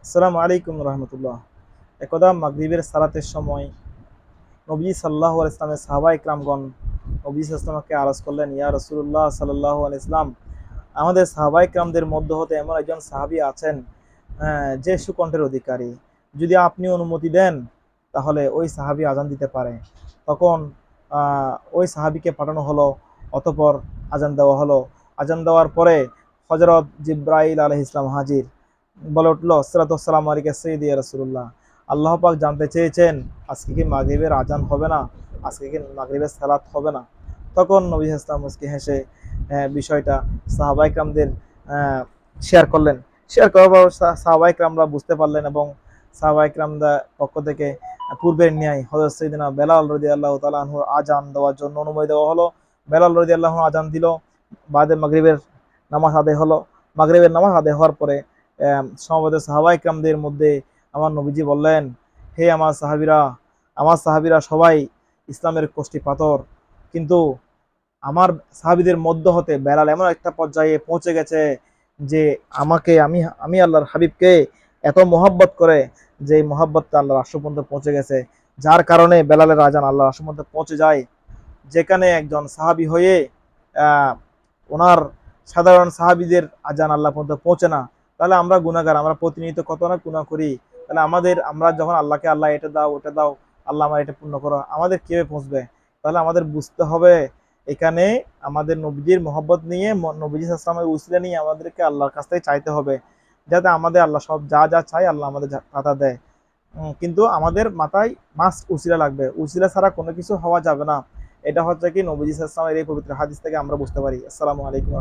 আসসালামু আলাইকুম রহমতুল্লাহ। একদা মাগরিবের সালাতের সময় নবী সাল্লাল্লাহু আলাইহি ইসলামের সাহাবা ইকরামগণ নবী ইসলামকে আরজ করলেন, ইয়া রাসূলুল্লাহ সাল্লাল্লাহু আলাইহি ইসলাম, আমাদের সাহাবা ইকরামদের মধ্য হতে এমন একজন সাহাবী আছেন যে সুকণ্ঠের অধিকারী। যদি আপনি অনুমতি দেন তাহলে ওই সাহাবী আজান দিতে পারে। তখন ওই সাহাবীকে পাঠানো হলো। অতঃপর আজান দেওয়া হলো। আজান দেওয়ার পরে হযরত জিবরাইল আলাইহিস সালাম হাজির। বলে উঠল, আসসালাতু ওয়াসসালামু আলাইকা সাইয়্যিদি ইয়া রাসূলুল্লাহ। আল্লাহ পাক জানতে চেয়েছেন আজকে কি মাগরিবের আজান হবে না, আজকে কি মাগরিবের সালাত হবে না। তখন নবী ইসলাম মুস্কি হেসে বিষয়টা সাহাবা ইকরামদের শেয়ার করলেন। শেয়ার করার পর সাহাবা ইকরামরা বুঝতে পারলেন এবং সাহাবা ইকরামদের পক্ষ থেকে পূর্বের ন্যায় হযরত সাইয়েদনা বেলাল রাদিয়াল্লাহু তাআলা আনহু আজান দেওয়ার জন্য অনুমতি দেওয়া হলো। বেলাল রাদিয়াল্লাহু আনহু আজান দিল। বাদে মাগরিবের নামাজ আদায় হলো। মাগরিবের নামাজ আদায় হওয়ার পরে সমবেত সাহাবা ইকরামদের মধ্যে আমার নবীজি বললেন, হে আমার সাহাবীরা সবাই ইসলামের কষ্টি পাথর, কিন্তু আমার সাহাবীদের মধ্য হতে বেলাল এমন একটা পর্যায়ে পৌঁছে গেছে যে আমি আল্লাহর হাবিবকে এত মহব্বত করে যে এই মহব্বতটা আল্লাহর আরশ পর্যন্ত পৌঁছে গেছে, যার কারণে বেলালের আজান আল্লাহর আরশ পর্যন্ত পৌঁছে যায়। যেখানে একজন সাহাবী হয়ে আহ, ওনার সাধারণ সাহাবীদের আজান আল্লাহ পর্যন্ত পৌঁছে না, তাহলে আমরা গুনাহগার, আমরা প্রতিনিয়ত কত না গুনাহ করি। তাহলে আমরা যখন আল্লাহকে আল্লাহ এটা দাও ওটা দাও, আল্লাহ আমার এটা পূর্ণ করো, আমাদের কিভাবে পৌঁছবে? তাহলে আমাদের বুঝতে হবে এখানে আমাদের নবীজির মহব্বত নিয়ে নবীজি সাল্লাল্লাহু উসিলা নিয়ে আমাদেরকে আল্লাহর কাছ থেকে চাইতে হবে, যাতে আমাদের আল্লাহ সব যা যা চাই আল্লাহ আমাদের তা দেয়। কিন্তু আমাদের মাথায় মাস্ট উসিলা লাগবে, উসিলা ছাড়া কোনো কিছু হওয়া যাবে না। এটা হচ্ছে কি নবী সাল্লাল্লাহু আলাইহি ওয়াসাল্লামের এই পবিত্র হাদিস থেকে আমরা বুঝতে পারি। আসসালামু আলাইকুম।